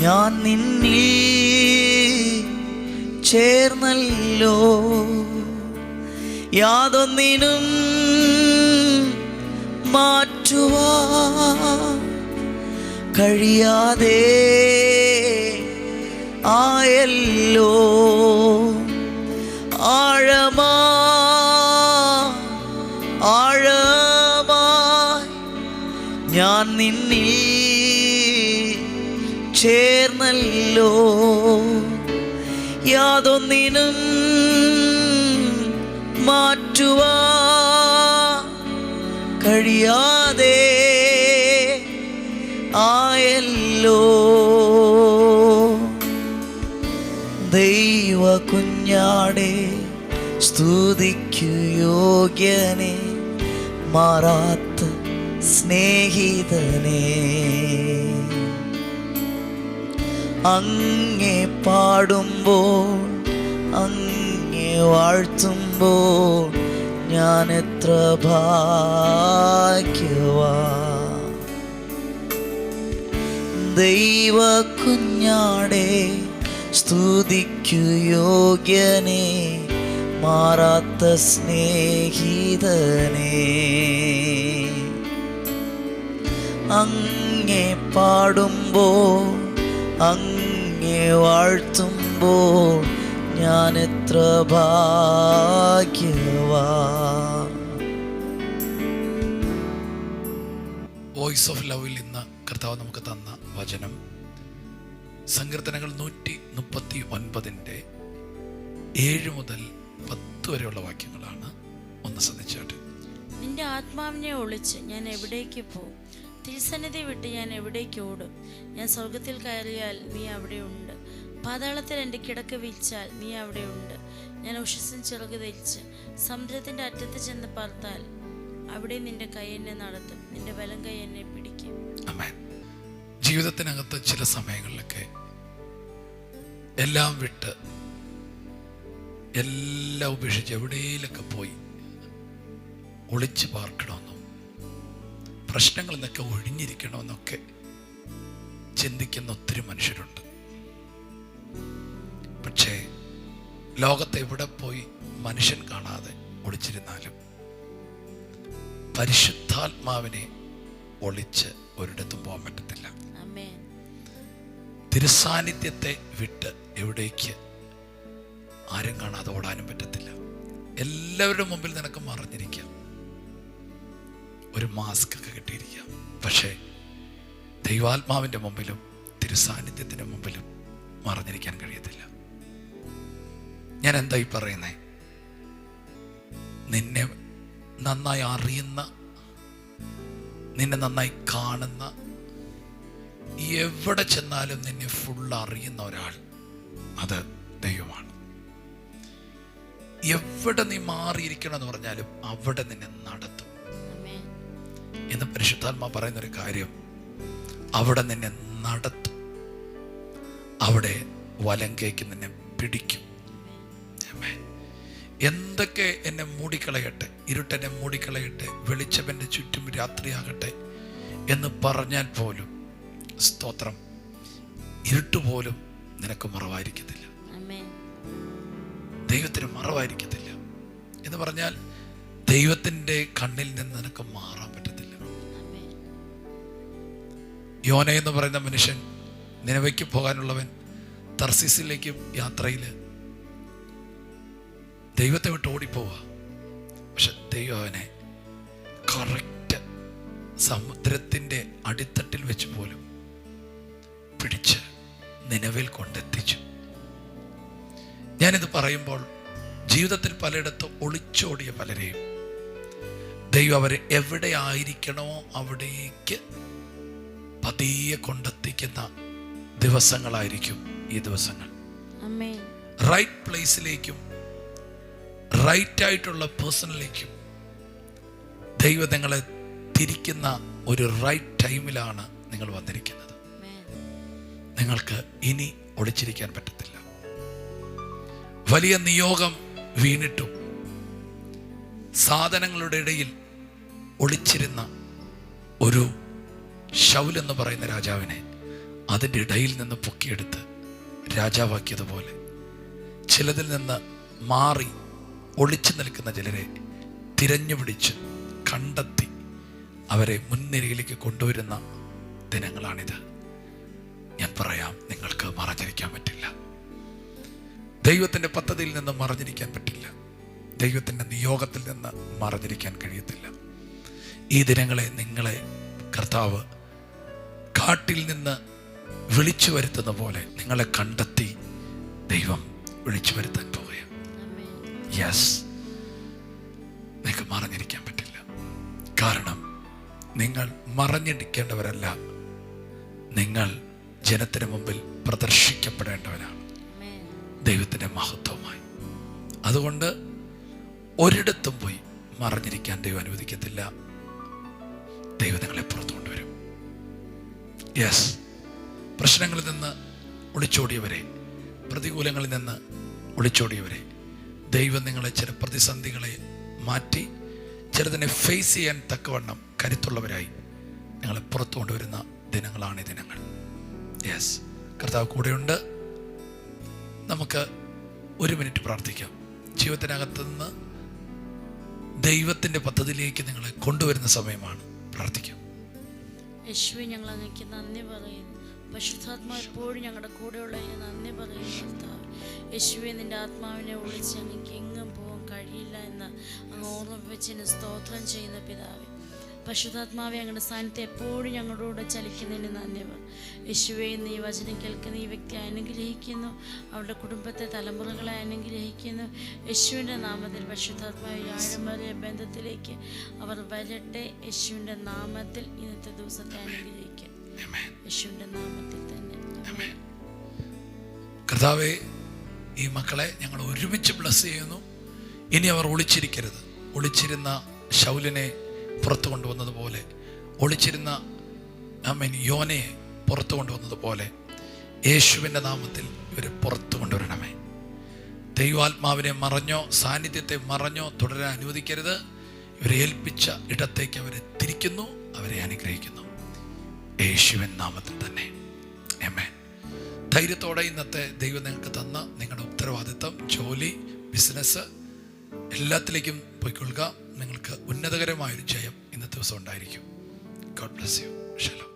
ഞാൻ നിന്നിൽ ചേർന്നല്ലോ, യാതൊന്നിനും മാറ്റുവാൻ കഴിയാതെ ആയല്ലോ. ആഴമായി ഞാൻ നിന്നിൽ ചേർന്നല്ലോ, യാതൊന്നിനും മാറ്റുവാൻ കഴിയാതെ ആയല്ലോ. ദൈവ കുഞ്ഞാടേ സ്തുതിക്കു യോഗ്യനെ, മാറാത്ത സ്നേഹിതനെ, അങ്ങേ പാടുമ്പോൾ അങ്ങേ വാഴ്ത്തുമ്പോൾ ഞാൻ എത്ര ഭാഗ്യവാൻ. ദൈവ കുഞ്ഞാടേ സ്തുതിക്കു യോഗ്യനെ, മാറാത്ത സ്നേഹിതനെ, അങ്ങേ പാടുമ്പോൾ അങ്ങേ വാഴ്ത്തുമ്പോൾ ഞാൻ എത്ര ഭാഗ്യവാൻ. വോയിസ് ഓഫ് ലവിൽ ഇന്ന് കർത്താവ് നമുക്ക് തന്ന വചനം സങ്കീർത്തനങ്ങൾ 139 7 മുതൽ 10 വരെയുള്ള വാക്യങ്ങളാണ്. ഒന്ന് ശ്രദ്ധിച്ചാട്ടെ. നിന്റെ ആത്മാവിനെ ഒളിച്ച് ഞാൻ എവിടേക്ക് പോകും? തിരുസന്നിധി വിട്ട് ഞാൻ എവിടേക്ക് ഓടും? ഞാൻ സ്വർഗത്തിൽ കയറിയാൽ നീ അവിടെ ഉണ്ട്, പാതാളത്തിൽ എൻ്റെ കിടക്ക വീഴ്ചാൽ നീ അവിടെ ഉണ്ട്. ഞാൻ ഉഷസ്സിൻ ചിറക് ധരിച്ച് സമുദ്രത്തിൻ്റെ അറ്റത്ത് ചെന്ന് പാർത്താൽ അവിടെ നിന്റെ കൈ എന്നെ നടത്തും, നിന്റെ വലം കൈ എന്നെ പിടിക്കും. ആമേൻ. ജീവിതത്തിനകത്ത് ചില സമയങ്ങളിലൊക്കെ എല്ലാം വിട്ട് എല്ലാം ഉപേക്ഷിച്ച് എവിടെയെങ്കിലൊക്കെ പോയി ഒളിച്ച് പാർക്കണമെന്നും പ്രശ്നങ്ങളിൽ നിന്നൊക്കെ ഒഴിഞ്ഞിരിക്കണമെന്നൊക്കെ ചിന്തിക്കുന്ന ഒത്തിരി മനുഷ്യരുണ്ട്. പക്ഷേ ലോകത്ത് എവിടെ പോയി മനുഷ്യൻ കാണാതെ ഒളിച്ചിരുന്നാലും പരിശുദ്ധാത്മാവിനെ ഒളിച്ച് ഒരിടത്തും പോകാൻ പറ്റത്തില്ല. തിരുസാന്നിധ്യത്തെ വിട്ട് എവിടേക്ക് ആരും കാണാതെ ഓടാനും പറ്റത്തില്ല. എല്ലാവരുടെ മുമ്പിൽ നിനക്ക് മറഞ്ഞിരിക്കാം, ഒരു മാസ്ക് ഒക്കെ കിട്ടിയിരിക്കാം. പക്ഷേ ദൈവാത്മാവിൻ്റെ മുമ്പിലും തിരുസാന്നിധ്യത്തിൻ്റെ മുമ്പിലും മറഞ്ഞിരിക്കാൻ കഴിയത്തില്ല. ഞാൻ എന്തായി പറയുന്നേ? നിന്നെ നന്നായി അറിയുന്ന, നിന്നെ നന്നായി കാണുന്ന, എവിടെ ചെന്നാലും നിന്നെ ഫുൾ അറിയുന്ന ഒരാൾ, അത് ദൈവമാണ്. എവിടെ നീ മാറിയിരിക്കണം എന്ന് പറഞ്ഞാലും അവിടെ നിന്നെ നടത്തും എന്ന് പരിശുദ്ധാത്മാ പറയുന്നൊരു കാര്യം. അവിടെ നിന്നെ നടത്തും, അവിടെ വലങ്കയ്ക്ക് നിന്നെ പിടിക്കും. എന്തൊക്കെ എന്നെ മൂടിക്കളയട്ടെ, ഇരുട്ടെന്നെ മൂടിക്കളയട്ടെ, വെളിച്ചമെൻ്റെ ചുറ്റും രാത്രിയാകട്ടെ എന്ന് പറഞ്ഞാൽ പോലും, സ്തോത്രം, ഇരുട്ടുപോലും നിനക്ക് മറവായിരിക്കത്തില്ല. ദൈവത്തിന് മറവായിരിക്കത്തില്ല എന്ന് പറഞ്ഞാൽ ദൈവത്തിൻ്റെ കണ്ണിൽ നിന്ന് നിനക്ക് മാറാൻ പറ്റത്തില്ല. യോന എന്ന് പറയുന്ന മനുഷ്യൻ, നിനവയ്ക്ക് പോകാനുള്ളവൻ, തർസീസിലേക്ക് യാത്രയിൽ ദൈവത്തെ വിട്ട് ഓടിപ്പോവുക. പക്ഷെ ദൈവം അവനെ കറക്റ്റ് സമുദ്രത്തിൻ്റെ അടിത്തട്ടിൽ വെച്ച് പോലും പിടിച്ച് നിനവിൽ കൊണ്ടെത്തിച്ചു. ഞാനിത് പറയുമ്പോൾ ജീവിതത്തിൽ പലയിടത്തും ഒളിച്ചോടിയ പലരെയും ദൈവം അവരെ എവിടെ ആയിരിക്കണമോ അവിടേക്ക് പതിയെ കൊണ്ടെത്തിക്കുന്ന ദിവസങ്ങളായിരിക്കും ഈ ദിവസങ്ങൾ. റൈറ്റ് പ്ലേസിലേക്കും റൈറ്റ് ആയിട്ടുള്ള പേഴ്സണിലേക്കും ദൈവം നിങ്ങളെ തിരിക്കുന്ന ഒരു റൈറ്റ് ടൈമിലാണ് നിങ്ങൾ വന്നിരിക്കുന്നത്. നിങ്ങൾക്ക് ഇനി ഒളിച്ചിരിക്കാൻ പറ്റത്തില്ല. വലിയ നിയോഗം വീണിട്ടും സാധനങ്ങളുടെ ഇടയിൽ ഒളിച്ചിരുന്ന ഒരു ശൗൽ എന്ന് പറയുന്ന രാജാവിനെ അതിൻ്റെ ഇടയിൽ നിന്ന് പൊക്കിയെടുത്ത് രാജാവാക്കിയതുപോലെ ചിലതിൽ നിന്ന് മാറി ഒളിച്ചു നിൽക്കുന്ന ചിലരെ തിരഞ്ഞുപിടിച്ച് കണ്ടെത്തി അവരെ മുൻനിരയിലേക്ക് കൊണ്ടുവരുന്ന ദിനങ്ങളാണിത്. ഞാൻ പറയാം, നിങ്ങൾക്ക് മറഞ്ഞിരിക്കാൻ പറ്റില്ല. ദൈവത്തിൻ്റെ പദ്ധതിയിൽ നിന്ന് മറഞ്ഞിരിക്കാൻ പറ്റില്ല. ദൈവത്തിൻ്റെ നിയോഗത്തിൽ നിന്ന് മറഞ്ഞിരിക്കാൻ കഴിയത്തില്ല. ഈ ദിനങ്ങളെ നിങ്ങളെ കർത്താവ് കാട്ടിൽ നിന്ന് വിളിച്ചു വരുത്തുന്ന പോലെ നിങ്ങളെ കണ്ടെത്തി ദൈവം വിളിച്ചു വരുത്താൻ പോവുകയാണ്. യെസ്, നിങ്ങൾക്ക് മറഞ്ഞിരിക്കാൻ പറ്റില്ല. കാരണം നിങ്ങൾ മറഞ്ഞിരിക്കേണ്ടവരല്ല, നിങ്ങൾ ജനത്തിന് മുമ്പിൽ പ്രദർശിക്കപ്പെടേണ്ടവരാണ് ദൈവത്തിൻ്റെ മഹത്വമായി. അതുകൊണ്ട് ഒരിടത്തും പോയി മറഞ്ഞിരിക്കാൻ ദൈവം അനുവദിക്കത്തില്ല. ദൈവം നിങ്ങളെ പുറത്തു കൊണ്ടുവരും. യെസ്, പ്രശ്നങ്ങളിൽ നിന്ന് ഒളിച്ചോടിയവരെ, പ്രതികൂലങ്ങളിൽ നിന്ന് ഒളിച്ചോടിയവരെ ദൈവം നിങ്ങളെ ചില പ്രതിസന്ധികളെ മാറ്റി ചിലതിനെ ഫേസ് ചെയ്യാൻ തക്കവണ്ണം കരുത്തുള്ളവരായി നിങ്ങളെ പുറത്തു കൊണ്ടുവരുന്ന ദിനങ്ങളാണ് ഈ ദിനങ്ങൾ. യെസ്, കർത്താവ് കൂടെയുണ്ട്. നമുക്ക് ഒരു മിനിറ്റ് പ്രാർത്ഥിക്കാം. ജീവിതത്തിനകത്ത് നിന്ന് ദൈവത്തിൻ്റെ പദ്ധതിയിലേക്ക് നിങ്ങളെ കൊണ്ടുവരുന്ന സമയമാണ്. പ്രാർത്ഥിക്കാം. യേശുവേ, ഞങ്ങൾ അങ്ങേക്ക് നന്ദി പറയുന്നു. പരിശുദ്ധാത്മാ എപ്പോഴും ഞങ്ങളുടെ കൂടെയുള്ളതിന് നന്ദി പറയുന്നു കർത്താവ്. യേശുവേ, നിൻ്റെ ആത്മാവിനെ ഒളിച്ച് അങ്ങേക്ക് എങ്ങും പോകാൻ കഴിയില്ല എന്ന് അങ്ങ് ഓർമ്മിപ്പിച്ചതിന് സ്തോത്രം ചെയ്യുന്ന പിതാവേ. പരിശുദ്ധാത്മാവെ, അങ്ങയുടെ സ്ഥാനത്ത് എപ്പോഴും ഞങ്ങളോട് ചലിക്കുന്നതിന് നന്ദി. യേശുവേ, ഇന്ന് ഈ വചനം കേൾക്കുന്ന ഈ വ്യക്തി അനുഗ്രഹിക്കുന്നു, അവരുടെ കുടുംബത്തെ തലമുറകളെ അനുഗ്രഹിക്കുന്നു. യേശുവിൻ്റെ നാമത്തിൽ പരിശുദ്ധാത്മാവ് ആഴമേറിയ ബന്ധത്തിലേക്ക് അവർ വരട്ടെ. യേശുവിൻ്റെ നാമത്തിൽ ഇന്നത്തെ ദിവസത്തെ അനുഗ്രഹിക്കും. യേശുവിൻ്റെ നാമത്തിൽ തന്നെ. കർത്താവേ, ഈ മക്കളെ ഞങ്ങൾ ഒരുമിച്ച് ബ്ലസ് ചെയ്യുന്നു. ഇനി അവർ ഒളിച്ചിരിക്കരുത്. ഒളിച്ചിരുന്ന ശൗലിനെ പുറത്തു കൊണ്ടുവന്നതുപോലെ, ഒളിച്ചിരുന്ന യോനയെ പുറത്തു കൊണ്ടുവന്നതുപോലെ യേശുവിൻ്റെ നാമത്തിൽ ഇവരെ പുറത്തു കൊണ്ടുവരണമേ. ദൈവാത്മാവിനെ മറഞ്ഞോ സാന്നിധ്യത്തെ മറഞ്ഞോ തുടരാൻ അനുവദിക്കരുത്. ഇവരെ ഏൽപ്പിച്ച ഇടത്തേക്ക് അവരെ തിരിക്കുന്നു, അവരെ അനുഗ്രഹിക്കുന്നു. യേശുവിൻ നാമത്തിൽ തന്നെ ആമേൻ. ധൈര്യത്തോടെ ഇന്നത്തെ ദൈവം നിങ്ങൾക്ക് തന്ന നിങ്ങളുടെ ഉത്തരവാദിത്തം, ജോലി, ബിസിനസ് എല്ലാത്തിലേക്കും പോയിക്കൊള്ളുക. നിങ്ങൾക്ക് ഉന്നതകരമായൊരു ജയം ഇന്നത്തെ ദിവസം ഉണ്ടായിരിക്കും. God bless you. ശാലോം.